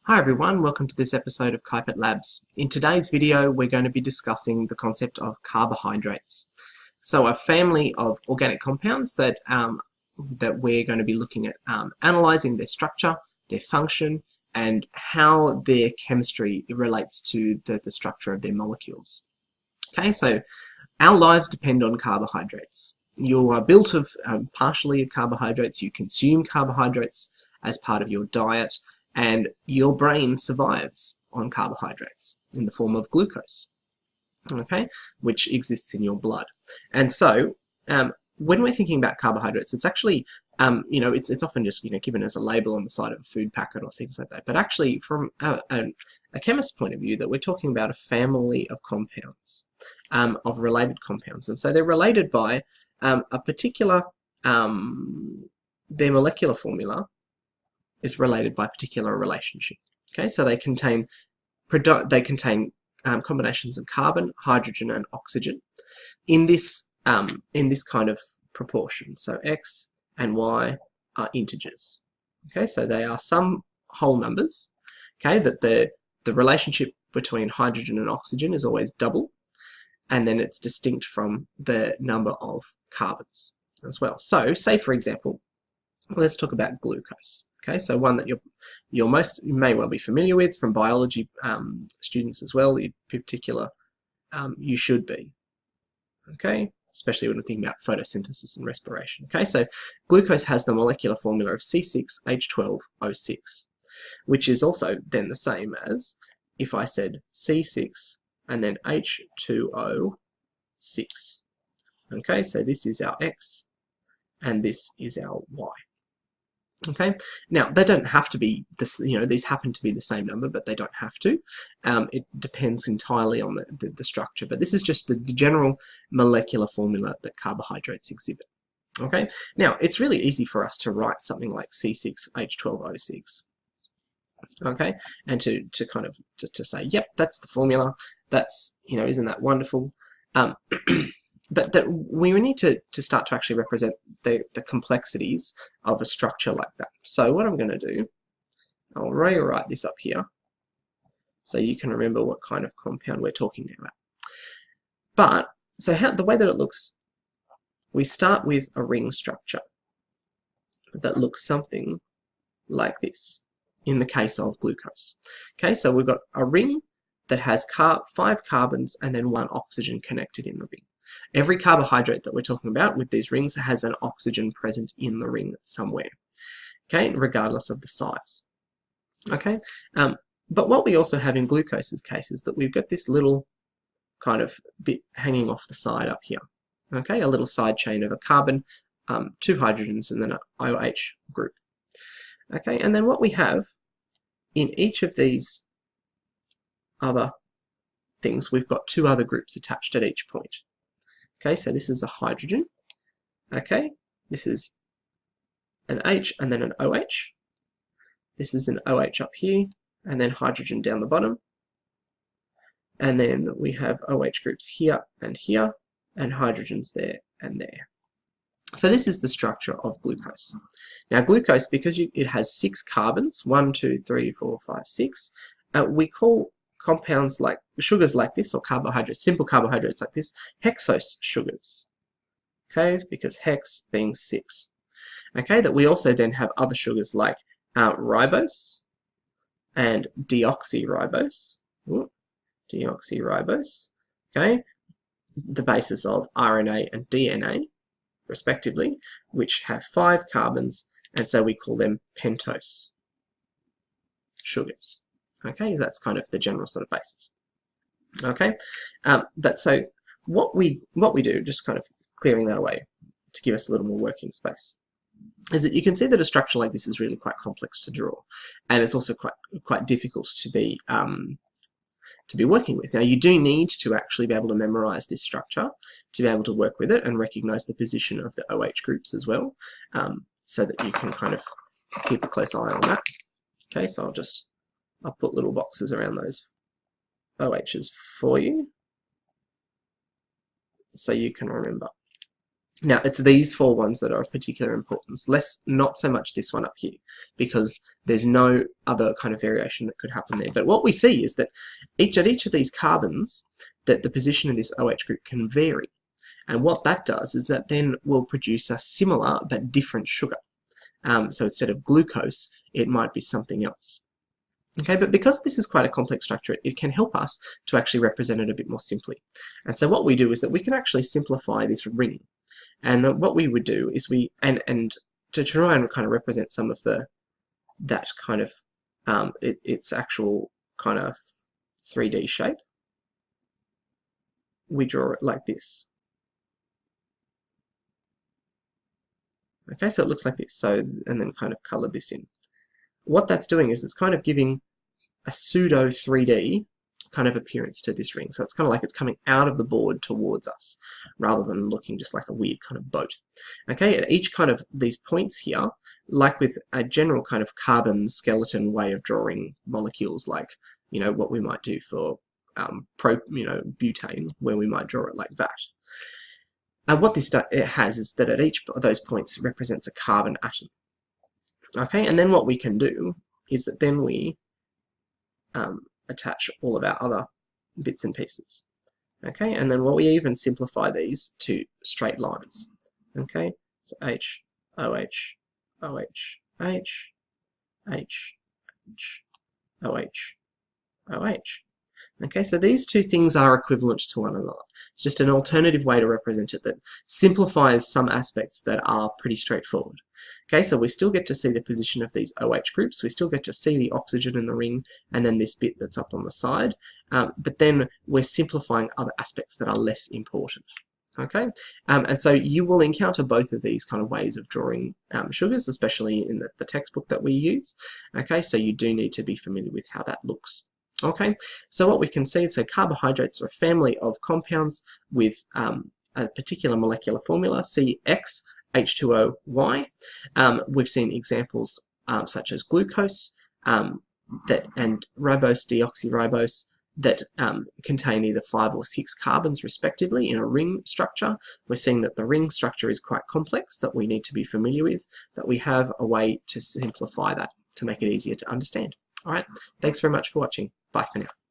Hi everyone, welcome to this episode of Keipert Labs. In today's video, we're going to be discussing the concept of carbohydrates. So a family of organic compounds that we're going to be looking at analysing their structure, their function, and how their chemistry relates to the structure of their molecules. Okay, so our lives depend on carbohydrates. You are built of partially of carbohydrates, you consume carbohydrates as part of your diet, and your brain survives on carbohydrates in the form of glucose, okay, which exists in your blood. And so when we're thinking about carbohydrates, it's actually, it's often just, given as a label on the side of a food packet or things like that. But actually, from a chemist's point of view, that we're talking about a family of compounds, of related compounds. And so they're related by a particular, their molecular formula is related by a particular relationship. Okay, so they contain combinations of carbon, hydrogen, and oxygen in this kind of proportion. So x and y are integers. Okay, so they are some whole numbers. Okay, that the relationship between hydrogen and oxygen is always double, and then it's distinct from the number of carbons as well. So, say for example, let's talk about glucose. Okay, so one that you may well be familiar with from biology students as well. In particular, you should be. Okay, especially when we're thinking about photosynthesis and respiration. Okay, so glucose has the molecular formula of C6H12O6, which is also then the same as if I said C6 and then H2O6. Okay, so this is our X and this is our Y. Okay, now they don't have to be this, these happen to be the same number, but they don't have to. It depends entirely on the structure, but this is just the general molecular formula that carbohydrates exhibit. Okay, now it's really easy for us to write something like C6H12O6. Okay, and to kind of to say, yep, that's the formula. That's, isn't that wonderful? But that we need to start to actually represent the complexities of a structure like that. So what I'm going to do, I'll rewrite this up here so you can remember what kind of compound we're talking about. But, so the way that it looks, we start with a ring structure that looks something like this in the case of glucose. Okay, so we've got a ring that has 5 carbons and then 1 oxygen connected in the ring. Every carbohydrate that we're talking about with these rings has an oxygen present in the ring somewhere, okay, regardless of the size. Okay, but what we also have in glucose's case is that we've got this little kind of bit hanging off the side up here, okay, a little side chain of a carbon, 2 hydrogens, and then an OH group. Okay, and then what we have in each of these other things, we've got 2 other groups attached at each point. Okay, so this is a hydrogen. Okay, this is an H and then an OH. This is an OH up here, and then hydrogen down the bottom. And then we have OH groups here, and hydrogens there and there. So this is the structure of glucose. Now glucose, because it has 6 carbons, 1, 2, 3, 4, 5, 6, we call compounds like sugars like this, or carbohydrates, simple carbohydrates like this, hexose sugars. Okay, because hex being 6. Okay, that we also then have other sugars like ribose and deoxyribose. Deoxyribose. Okay, the basis of RNA and DNA, respectively, which have 5 carbons, and so we call them pentose sugars. Okay, that's kind of the general sort of basis. Okay, but so what we do, just kind of clearing that away to give us a little more working space, is that you can see that a structure like this is really quite complex to draw, and it's also quite difficult to be working with. Now you do need to actually be able to memorize this structure to be able to work with it and recognize the position of the OH groups as well, so that you can kind of keep a close eye on that. Okay, so I'll put little boxes around those OHs for you so you can remember. Now, it's these four ones that are of particular importance, not so much this one up here, because there's no other kind of variation that could happen there. But what we see is that at each of these carbons, that the position of this OH group can vary. And what that does is that then will produce a similar but different sugar. So instead of glucose, it might be something else. Okay, but because this is quite a complex structure, it can help us to actually represent it a bit more simply. And so what we do is that we can actually simplify this ring. And what we would do is and to try and kind of represent some of that kind of its actual kind of 3D shape, we draw it like this. Okay, so it looks like this. So, and then kind of colored this in. What that's doing is it's kind of giving a pseudo 3D kind of appearance to this ring. So it's kind of like it's coming out of the board towards us rather than looking just like a weird kind of boat. Okay, at each kind of these points here, like with a general kind of carbon skeleton way of drawing molecules, like, you know, what we might do for butane, where we might draw it like that. What this it has is that at each of those points represents a carbon atom. Okay, and then what we can do is that then we attach all of our other bits and pieces. Okay, and then we even simplify these to straight lines. Okay, so H, OH, OH, H, H, H, OH, OH. Okay, so these two things are equivalent to one another. It's just an alternative way to represent it that simplifies some aspects that are pretty straightforward. Okay, so we still get to see the position of these OH groups, we still get to see the oxygen in the ring, and then this bit that's up on the side, but then we're simplifying other aspects that are less important. Okay, and so you will encounter both of these kind of ways of drawing sugars, especially in the textbook that we use. Okay, so you do need to be familiar with how that looks. Okay, so what we can see, so carbohydrates are a family of compounds with a particular molecular formula, CX, H2O, Y. We've seen examples such as glucose and ribose, deoxyribose, that contain either 5 or 6 carbons respectively in a ring structure. We're seeing that the ring structure is quite complex, that we need to be familiar with, that we have a way to simplify that to make it easier to understand. All right, thanks very much for watching. Bye for now.